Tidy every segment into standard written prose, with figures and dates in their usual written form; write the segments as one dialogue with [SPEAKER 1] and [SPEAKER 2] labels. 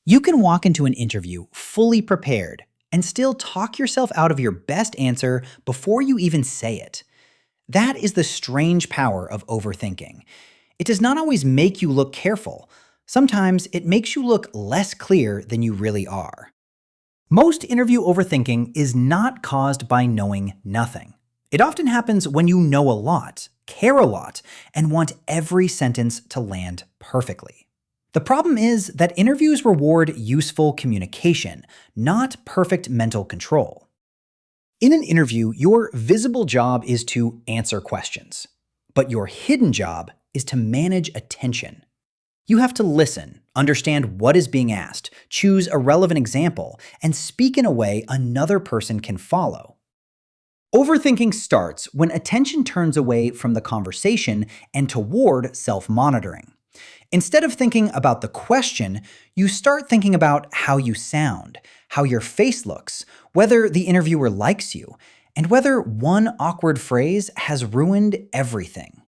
[SPEAKER 1] You can walk into an interview fully prepared and still talk yourself out of your best answer before you even say it. That is the strange power of overthinking. It does not always make you look careful. Sometimes it makes you look less clear than you really are. Most interview overthinking is not caused by knowing nothing. It often happens when you know a lot, care a lot, and want every sentence to land perfectly. The problem is that interviews reward useful communication, not perfect mental control. In an interview, your visible job is to answer questions, but your hidden job is to manage attention. You have to listen, understand what is being asked, choose a relevant example, and speak in a way another person can follow. Overthinking starts when attention turns away from the conversation and toward self-monitoring. Instead of thinking about the question, you start thinking about how you sound, how your face looks, whether the interviewer likes you, and whether one awkward phrase has ruined everything.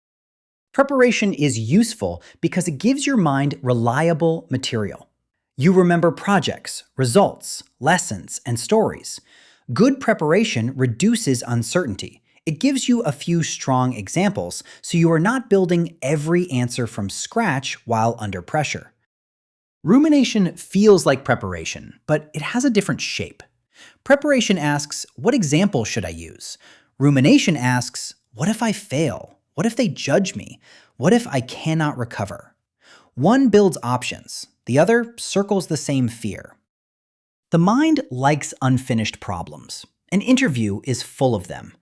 [SPEAKER 1] Preparation is useful because it gives your mind reliable material. You remember projects, results, lessons, and stories. Good preparation reduces uncertainty. It gives you a few strong examples, so you are not building every answer from scratch while under pressure. Rumination feels like preparation, but it has a different shape. Preparation asks, what example should I use? Rumination asks, what if I fail? What if they judge me? What if I cannot recover? One builds options, the other circles the same fear. The mind likes unfinished problems. An interview is full of them.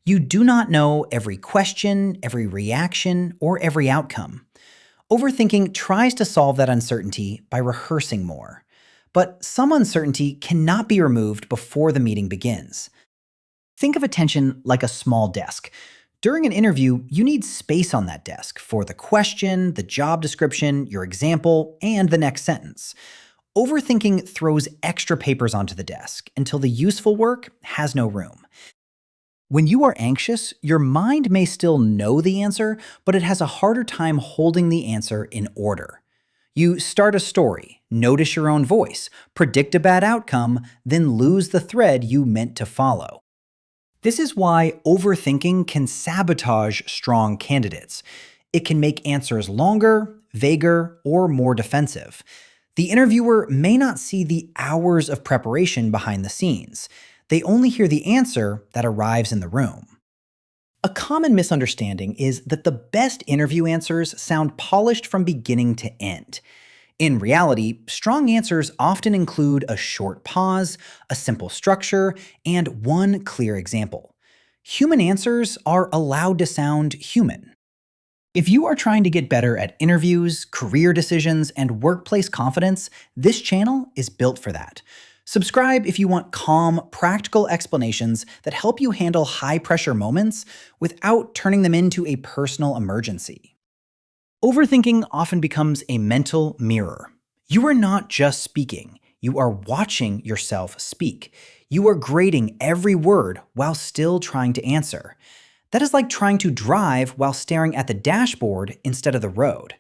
[SPEAKER 1] You do not know every question, every reaction, or every outcome. Overthinking tries to solve that uncertainty by rehearsing more. But some uncertainty cannot be removed before the meeting begins. Think of attention like a small desk. During an interview, you need space on that desk for the question, the job description, your example, and the next sentence. Overthinking throws extra papers onto the desk until the useful work has no room. When you are anxious, your mind may still know the answer, but it has a harder time holding the answer in order. You start a story, notice your own voice, predict a bad outcome, then lose the thread you meant to follow. This is why overthinking can sabotage strong candidates. It can make answers longer, vaguer, or more defensive. The interviewer may not see the hours of preparation behind the scenes. They only hear the answer that arrives in the room. A common misunderstanding is that the best interview answers sound polished from beginning to end. In reality, strong answers often include a short pause, a simple structure, and one clear example. Human answers are allowed to sound human. If you are trying to get better at interviews, career decisions, and workplace confidence, this channel is built for that. Subscribe if you want calm, practical explanations that help you handle high-pressure moments without turning them into a personal emergency. Overthinking often becomes a mental mirror. You are not just speaking, you are watching yourself speak. You are grading every word while still trying to answer. That is like trying to drive while staring at the dashboard instead of the road.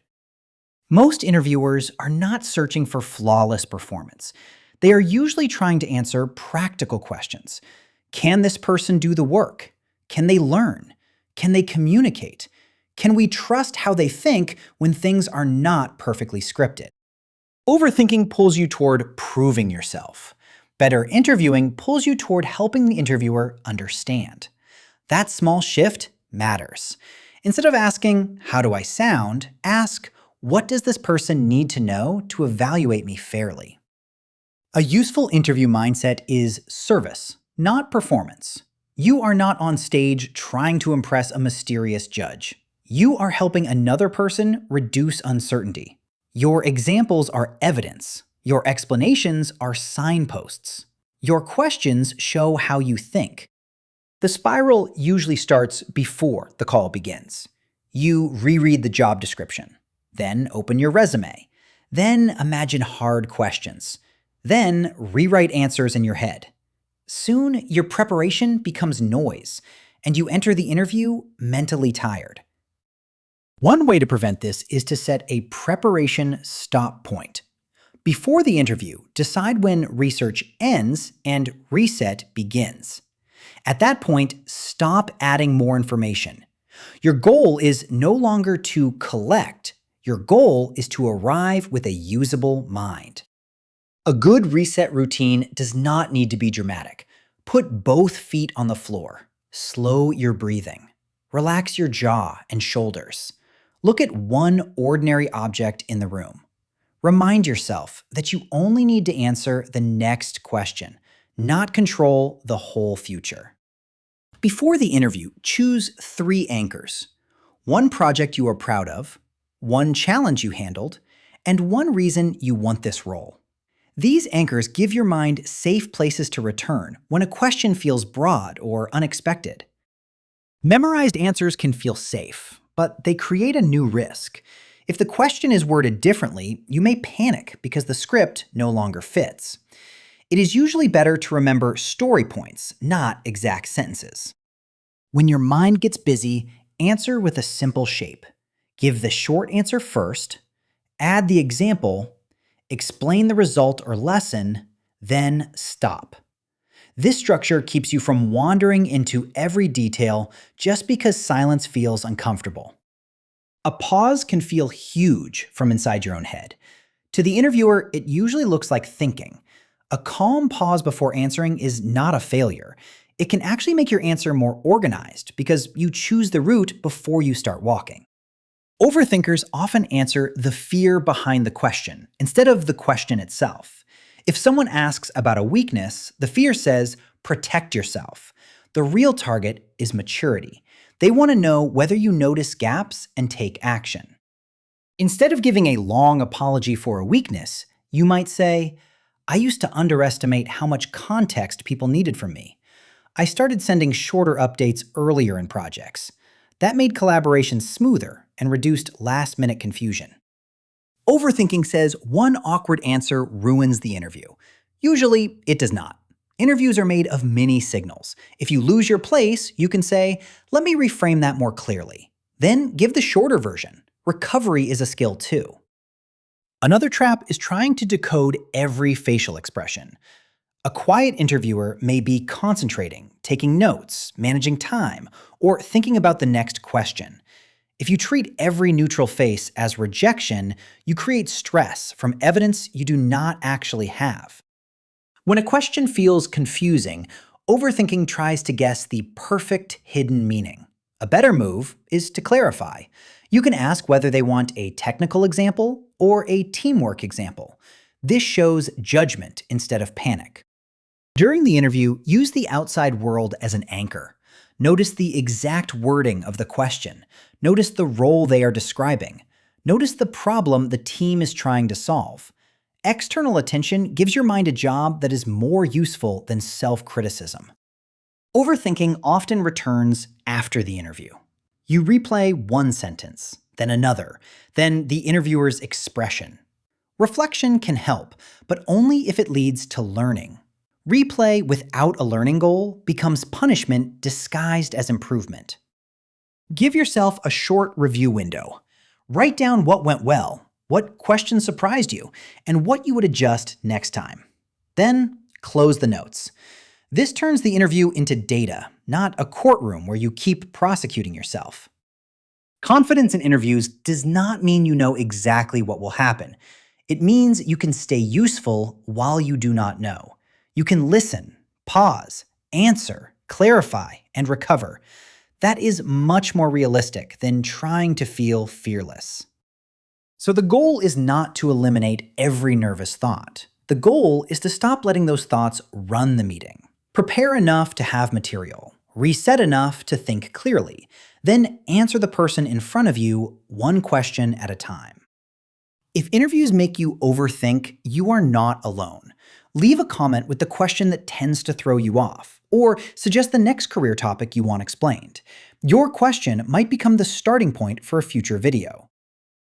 [SPEAKER 1] Most interviewers are not searching for flawless performance. They are usually trying to answer practical questions. Can this person do the work? Can they learn? Can they communicate? Can we trust how they think when things are not perfectly scripted? Overthinking pulls you toward proving yourself. Better interviewing pulls you toward helping the interviewer understand. That small shift matters. Instead of asking, how do I sound? Ask, what does this person need to know to evaluate me fairly? A useful interview mindset is service, not performance. You are not on stage trying to impress a mysterious judge. You are helping another person reduce uncertainty. Your examples are evidence. Your explanations are signposts. Your questions show how you think. The spiral usually starts before the call begins. You reread the job description, then open your resume, then imagine hard questions. Then rewrite answers in your head. Soon, your preparation becomes noise, and you enter the interview mentally tired. One way to prevent this is to set a preparation stop point. Before the interview, decide when research ends and reset begins. At that point, stop adding more information. Your goal is no longer to collect, your goal is to arrive with a usable mind. A good reset routine does not need to be dramatic. Put both feet on the floor. Slow your breathing. Relax your jaw and shoulders. Look at one ordinary object in the room. Remind yourself that you only need to answer the next question, not control the whole future. Before the interview, choose 3 anchors. One project you are proud of, one challenge you handled, and one reason you want this role. These anchors give your mind safe places to return when a question feels broad or unexpected. Memorized answers can feel safe, but they create a new risk. If the question is worded differently, you may panic because the script no longer fits. It is usually better to remember story points, not exact sentences. When your mind gets busy, answer with a simple shape. Give the short answer first, add the example, explain the result or lesson, then stop. This structure keeps you from wandering into every detail just because silence feels uncomfortable. A pause can feel huge from inside your own head. To the interviewer, it usually looks like thinking. A calm pause before answering is not a failure. It can actually make your answer more organized because you choose the route before you start walking. Overthinkers often answer the fear behind the question instead of the question itself. If someone asks about a weakness, the fear says, protect yourself. The real target is maturity. They want to know whether you notice gaps and take action. Instead of giving a long apology for a weakness, you might say, I used to underestimate how much context people needed from me. I started sending shorter updates earlier in projects. That made collaboration smoother and reduced last-minute confusion. Overthinking says one awkward answer ruins the interview. Usually, it does not. Interviews are made of many signals. If you lose your place, you can say, let me reframe that more clearly. Then give the shorter version. Recovery is a skill too. Another trap is trying to decode every facial expression. A quiet interviewer may be concentrating, taking notes, managing time, or thinking about the next question. If you treat every neutral face as rejection, you create stress from evidence you do not actually have. When a question feels confusing, overthinking tries to guess the perfect hidden meaning. A better move is to clarify. You can ask whether they want a technical example or a teamwork example. This shows judgment instead of panic. During the interview, use the outside world as an anchor. Notice the exact wording of the question. Notice the role they are describing. Notice the problem the team is trying to solve. External attention gives your mind a job that is more useful than self-criticism. Overthinking often returns after the interview. You replay one sentence, then another, then the interviewer's expression. Reflection can help, but only if it leads to learning. Replay without a learning goal becomes punishment disguised as improvement. Give yourself a short review window. Write down what went well, what questions surprised you, and what you would adjust next time. Then, close the notes. This turns the interview into data, not a courtroom where you keep prosecuting yourself. Confidence in interviews does not mean you know exactly what will happen. It means you can stay useful while you do not know. You can listen, pause, answer, clarify, and recover. That is much more realistic than trying to feel fearless. So the goal is not to eliminate every nervous thought. The goal is to stop letting those thoughts run the meeting. Prepare enough to have material. Reset enough to think clearly. Then answer the person in front of you one question at a time. If interviews make you overthink, you are not alone. Leave a comment with the question that tends to throw you off, or suggest the next career topic you want explained. Your question might become the starting point for a future video.